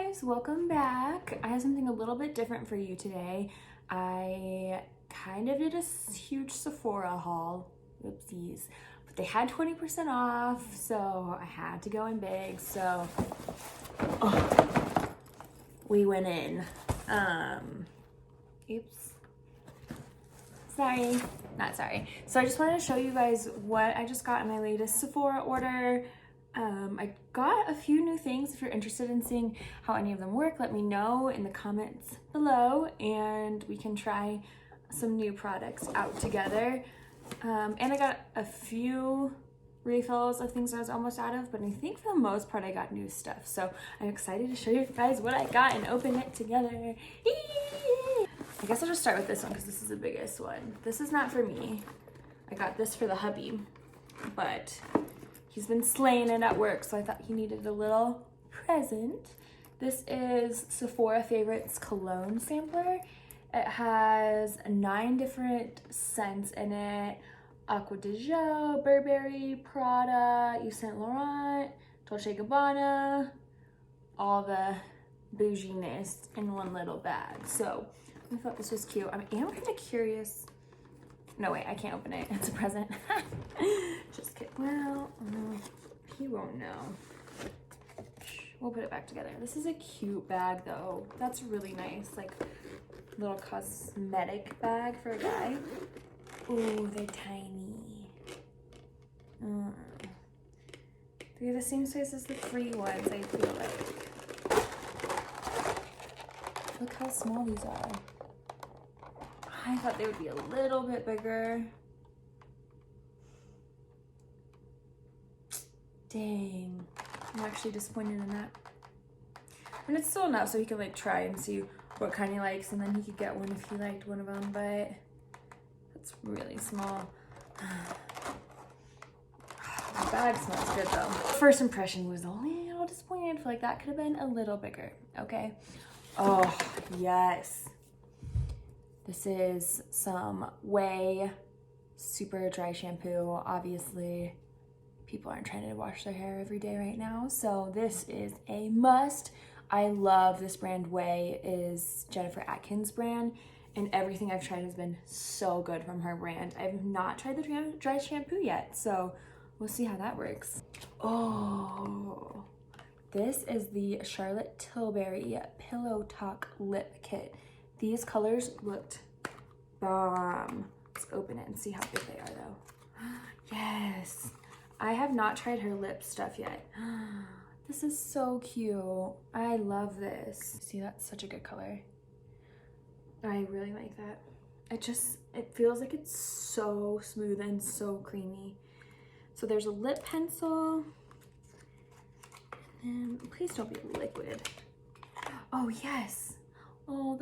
guys, welcome back. I have something a little bit different for you today. I kind of did a huge Sephora haul, whoopsies, but they had 20% off, so I had to go in big. So we went in. Oops. Sorry, not sorry. So I just wanted to show you guys what I just got in my latest Sephora order. I got a few new things. If you're interested in seeing how any of them work, let me know in the comments below and we can try some new products out together. And I got a few refills of things I was almost out of, but I think for the most part I got new stuff. So I'm excited to show you guys what I got and open it together. I guess I'll just start with this one because this is the biggest one. This is not for me. I got this for the hubby, but he's been slaying it at work, so I thought he needed a little present. This is Sephora Favorites Cologne sampler. It has 9 different scents in it. Acqua di Gio, Burberry, Prada, Yves Saint Laurent, Dolce & Gabbana, all the bouginess in one little bag. So I thought this was cute. I am kind of curious. No, wait, I can't open it. It's a present. Just kidding. Well, he won't know. We'll put it back together. This is a cute bag, though. That's really nice. Like, little cosmetic bag for a guy. Ooh, they're tiny. They're the same size as the free ones, I feel like. Look how small these are. I thought they would be a little bit bigger. Dang, I'm actually disappointed in that. And it's still enough so he can like try and see what kind he likes, and then he could get one if he liked one of them, but it's really small. The bag smells good though. First impression was a little disappointed. I feel like that could have been a little bigger, okay? Oh, yes. This is some Way super dry shampoo. Obviously, people aren't trying to wash their hair every day right now, so this is a must. I love this brand. Way is Jennifer Atkins brand, and everything I've tried has been so good from her brand. I've not tried the dry shampoo yet, so we'll see how that works. Oh, this is the Charlotte Tilbury Pillow Talk Lip Kit. These colors looked bomb. Let's open it and see how big they are though. Yes. I have not tried her lip stuff yet. This is so cute. I love this. See, that's such a good color. I really like that. It feels like it's so smooth and so creamy. So there's a lip pencil. And please don't be liquid. Oh, yes. Oh,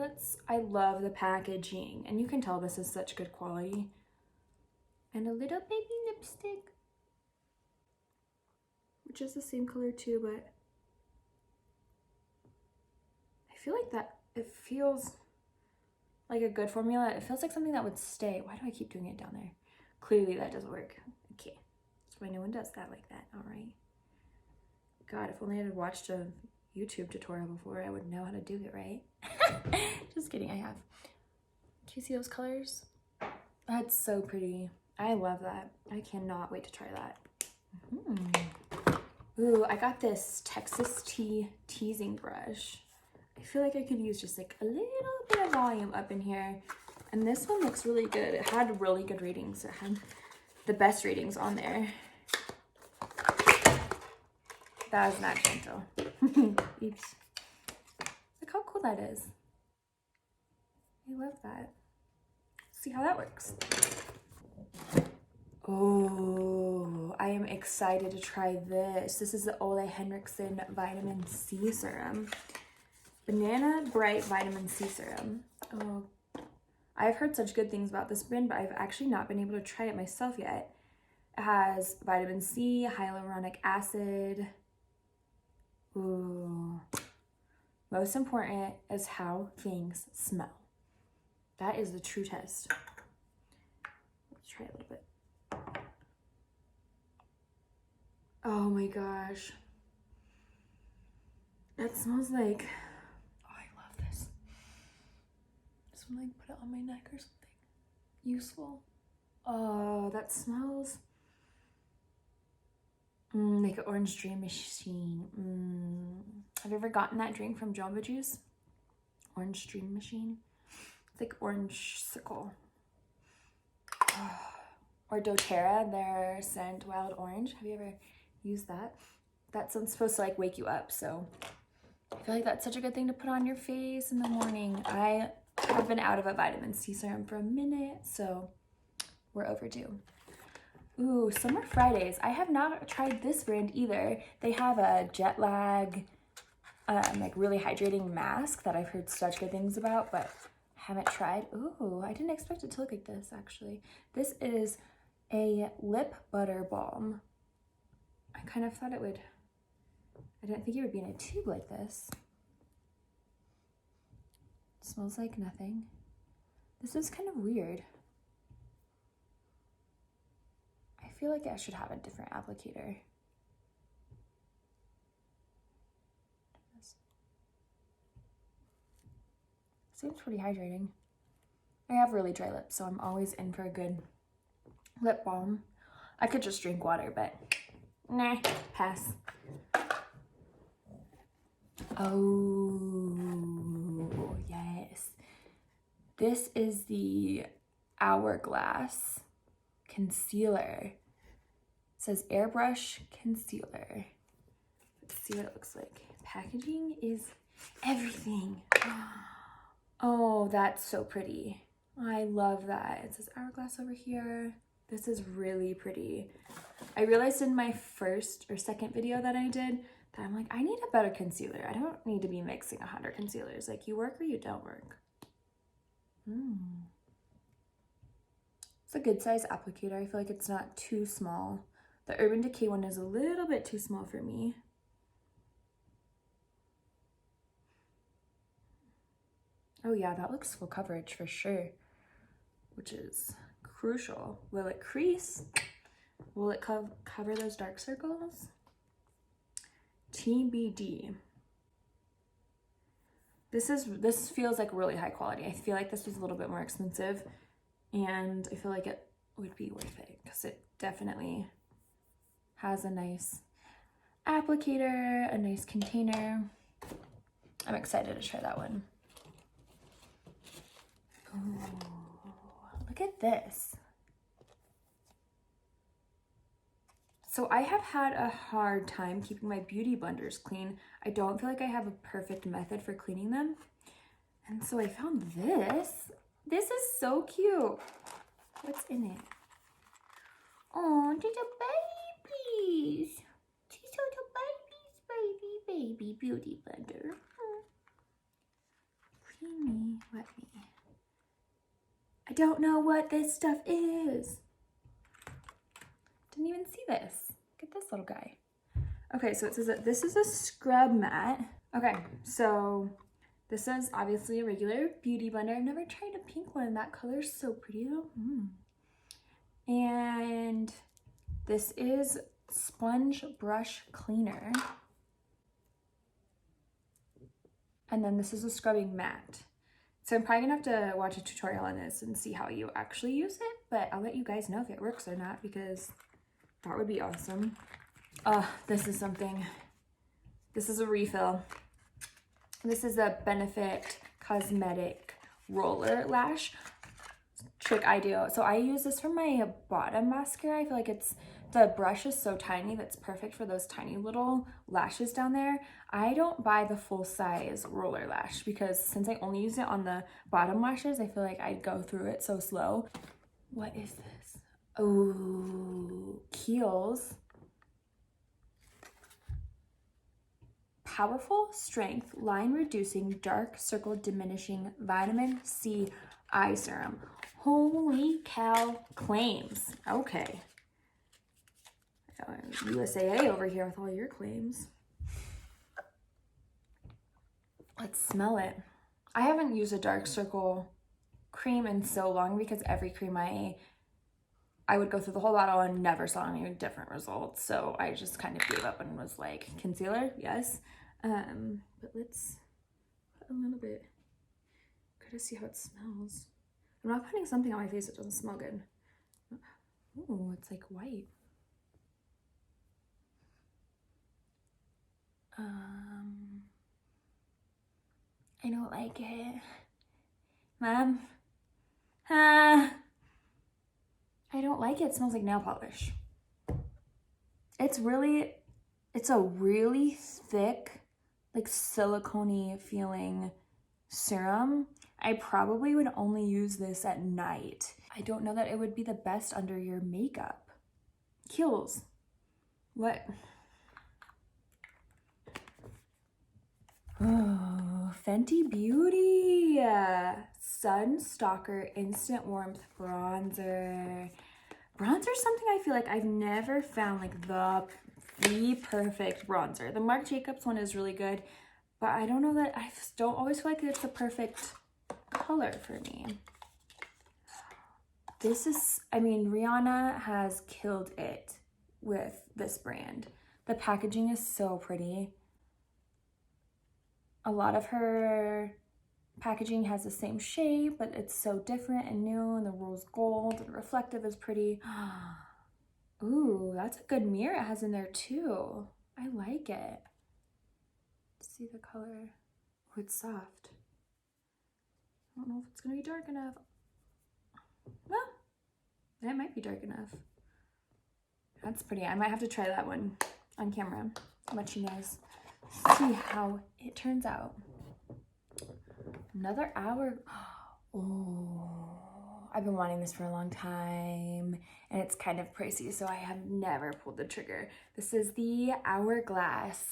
I love the packaging. And you can tell this is such good quality. And a little baby lipstick, which is the same color too, but I feel like it feels like a good formula. It feels like something that would stay. Why do I keep doing it down there? Clearly that doesn't work. Okay, that's why no one does that like that. All right. God, if only I had watched a YouTube tutorial before, I would know how to do it right. Just kidding, I have. Do you see those colors? That's so pretty. I love that. I cannot wait to try that. Ooh, I got this Texas Tea teasing brush. I feel like I could use just like a little bit of volume up in here. And this one looks really good. It had really good ratings. It had the best ratings on there. That was not gentle. Oops. Look how cool that is. I love that. Let's see how that works. Oh, I am excited to try this. This is the OLEHENRIKSEN Vitamin C Serum. Banana Bright Vitamin C Serum. Oh, I've heard such good things about this brand, but I've actually not been able to try it myself yet. It has vitamin C, hyaluronic acid. Ooh. Most important is how things smell. That is the true test. Let's try a little bit. Oh my gosh. That smells like, oh, I love this. Just want to like put it on my neck or something useful. Oh, that smells like an orange dream machine. Have you ever gotten that drink from Jamba Juice? Orange dream machine. It's like orange sickle. Or doTERRA, their scent wild orange. Have you ever used that? That's supposed to like wake you up, so I feel like that's such a good thing to put on your face in the morning. I have been out of a vitamin C serum for a minute, so we're overdue. Ooh, Summer Fridays. I have not tried this brand either. They have a jet lag, like really hydrating mask that I've heard such good things about, but haven't tried. Ooh, I didn't expect it to look like this, actually. This is a lip butter balm. I kind of thought it would, I didn't think it would be in a tube like this. It smells like nothing. This is kind of weird. I feel like I should have a different applicator. Seems pretty hydrating. I have really dry lips, so I'm always in for a good lip balm. I could just drink water, but nah, pass. Oh, yes. This is the Hourglass concealer. It says airbrush concealer. Let's see what it looks like. Packaging is everything. Oh, that's so pretty. I love that. It says Hourglass over here. This is really pretty. I realized in my first or second video that I did that I'm like, I need a better concealer. I don't need to be mixing 100 concealers. Like, you work or you don't work. It's a good size applicator. I feel like it's not too small. The Urban Decay one is a little bit too small for me. Oh yeah, that looks full coverage for sure, which is crucial. Will it crease? Will it cover those dark circles? TBD. This feels like really high quality. I feel like this was a little bit more expensive, and I feel like it would be worth it because it definitely has a nice applicator, a nice container. I'm excited to try that one. Ooh, look at this. So I have had a hard time keeping my beauty blenders clean. I don't feel like I have a perfect method for cleaning them. And so I found this. This is so cute. What's in it? Oh, these are babies. These are the babies, baby beauty blender. Creamy, wet me. I don't know what this stuff is. Didn't even see this. Look at this little guy. Okay, so it says that this is a scrub mat. Okay, so this is obviously a regular beauty blender. I've never tried a pink one. That color's so pretty though. And this is sponge brush cleaner. And then this is a scrubbing mat. So I'm probably gonna have to watch a tutorial on this and see how you actually use it, but I'll let you guys know if it works or not because that would be awesome. This is something. This is a refill. This is a Benefit Cosmetic Roller Lash trick I do. So I use this for my bottom mascara. I feel like the brush is so tiny that's perfect for those tiny little lashes down there. I don't buy the full size roller lash because since I only use it on the bottom lashes, I feel like I'd go through it so slow. What is this? Oh, Kiehl's Powerful Strength Line Reducing Dark Circle Diminishing Vitamin C Eye Serum. Holy cow, claims. Okay. USAA over here with all your claims. Let's smell it. I haven't used a dark circle cream in so long because every cream I would go through the whole bottle and never saw any different results. So I just kind of gave up and was like, concealer, yes. But let's put a little bit. Gotta see how it smells. I'm not putting something on my face that doesn't smell good. Oh, it's like white. I don't like it. Mom? I don't like it. It smells like nail polish. It's a really thick, like silicone-y feeling serum. I probably would only use this at night. I don't know that it would be the best under your makeup. Kiehl's. What? Oh, Fenty Beauty. Sun Stalker Instant Warmth Bronzer. Bronzer's something I feel like I've never found like the perfect bronzer. The Marc Jacobs one is really good, but I don't know that I don't always feel like it's the perfect color for me. This is, I mean, Rihanna has killed it with this brand. The packaging is so pretty. A lot of her packaging has the same shape, but it's so different and new, and the rose gold and reflective is pretty. Ooh, that's a good mirror it has in there too. I like it. See the color. Oh, it's soft. I don't know if it's gonna be dark enough. Well, it might be dark enough. That's pretty. I might have to try that one on camera. I'll let you guys see how it turns out. Another hour. Oh, I've been wanting this for a long time, and it's kind of pricey, so I have never pulled the trigger. This is the Hourglass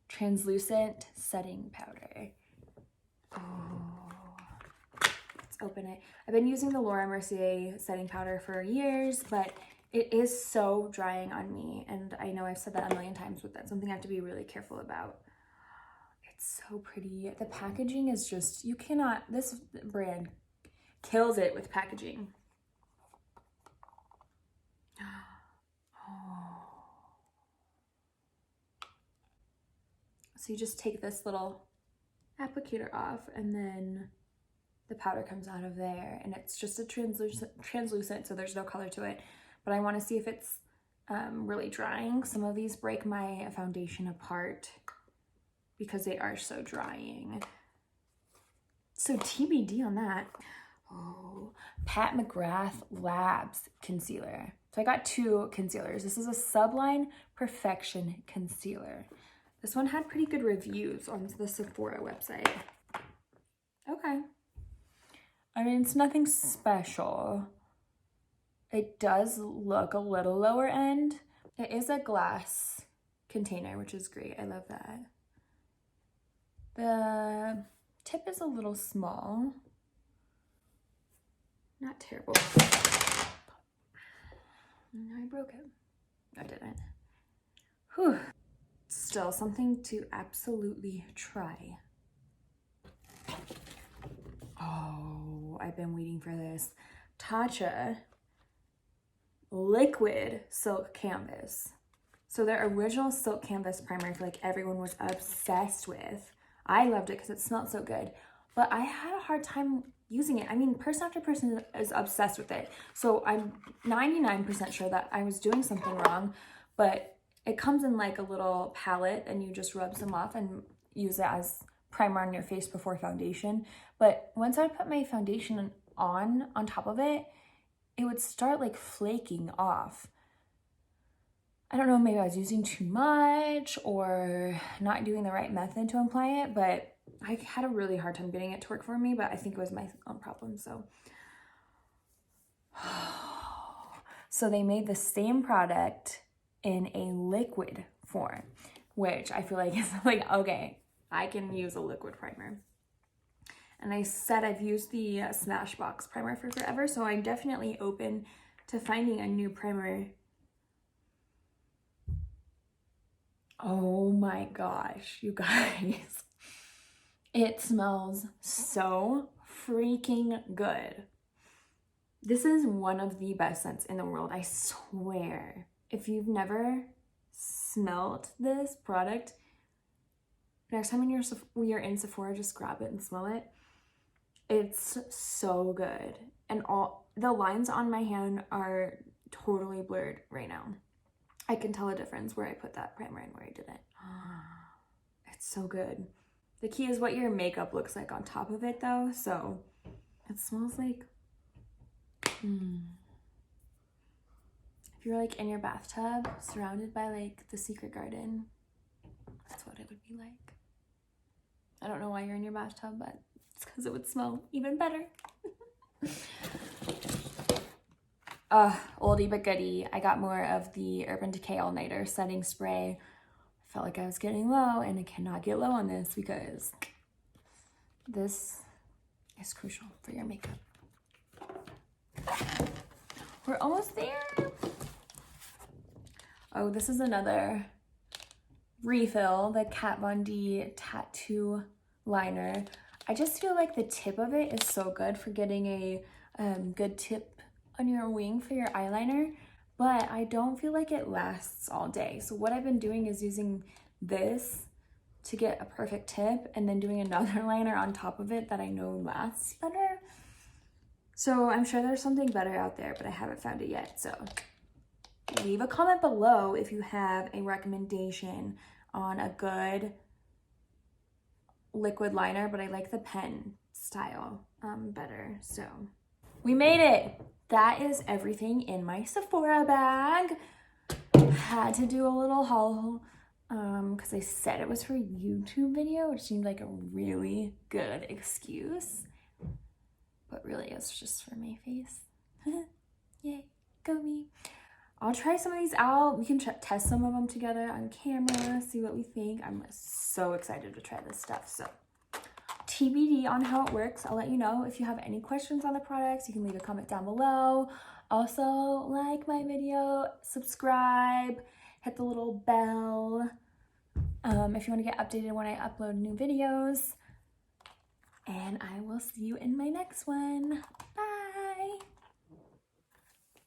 Translucent Setting Powder. Oh, let's open it. I've been using the Laura Mercier setting powder for years, but it is so drying on me, and I know I've said that a million times, but that's something I have to be really careful about. It's so pretty. The packaging is just, you cannot, this brand kills it with packaging. Oh. So you just take this little applicator off, and then the powder comes out of there, and it's just a translucent, so there's no color to it. But I want to see if it's really drying. Some of these break my foundation apart because they are so drying. So TBD on that. Oh, Pat McGrath Labs concealer. So I got two concealers. This is a Subline Perfection concealer. This one had pretty good reviews on the Sephora website. Okay. I mean, it's nothing special. It does look a little lower end. It is a glass container, which is great. I love that. The tip is a little small. Not terrible. No, I broke it. I didn't. Whew. Still something to absolutely try. Oh, I've been waiting for this. Tatcha Liquid Silk Canvas. So their original Silk Canvas primer, I feel like everyone was obsessed with. I loved it because it smelled so good, but I had a hard time using it. I mean, person after person is obsessed with it. So I'm 99% sure that I was doing something wrong, but it comes in like a little palette, and you just rub some off and use it as primer on your face before foundation. But once I put my foundation on top of it, it would start like flaking off. I don't know, maybe I was using too much or not doing the right method to apply it, but I had a really hard time getting it to work for me, but I think it was my own problem, so. So they made the same product in a liquid form, which I feel like is like, okay, I can use a liquid primer. And I said I've used the Smashbox primer for forever, so I'm definitely open to finding a new primer. Oh my gosh, you guys. It smells so freaking good. This is one of the best scents in the world, I swear. If you've never smelled this product, Next time when you're in Sephora, just grab it and smell it. It's so good. And all the lines on my hand are totally blurred right now. I can tell a difference where I put that primer and where I didn't. It's so good. The key is what your makeup looks like on top of it though. So it smells like, if you're like in your bathtub surrounded by like the secret garden, that's what it would be like. I don't know why you're in your bathtub, but it's because it would smell even better. Oldie but goodie. I got more of the Urban Decay All Nighter setting spray. I felt like I was getting low, and I cannot get low on this because this is crucial for your makeup. We're almost there. Oh, this is another refill, the Kat Von D tattoo liner. I just feel like the tip of it is so good for getting a good tip on your wing for your eyeliner, but I don't feel like it lasts all day. So what I've been doing is using this to get a perfect tip and then doing another liner on top of it that I know lasts better. So I'm sure there's something better out there, but I haven't found it yet. So leave a comment below if you have a recommendation on a good liquid liner, but I like the pen style better. So we made it. That is everything in my Sephora bag. Had to do a little haul because I said it was for a YouTube video, which seemed like a really good excuse, but really it's just for my face. Yay, go me. I'll try some of these out. We can test some of them together on camera, see what we think. I'm so excited to try this stuff. So TBD on how it works. I'll let you know. If you have any questions on the products, you can leave a comment down below. Also, like my video, subscribe, hit the little bell if you want to get updated when I upload new videos. And I will see you in my next one.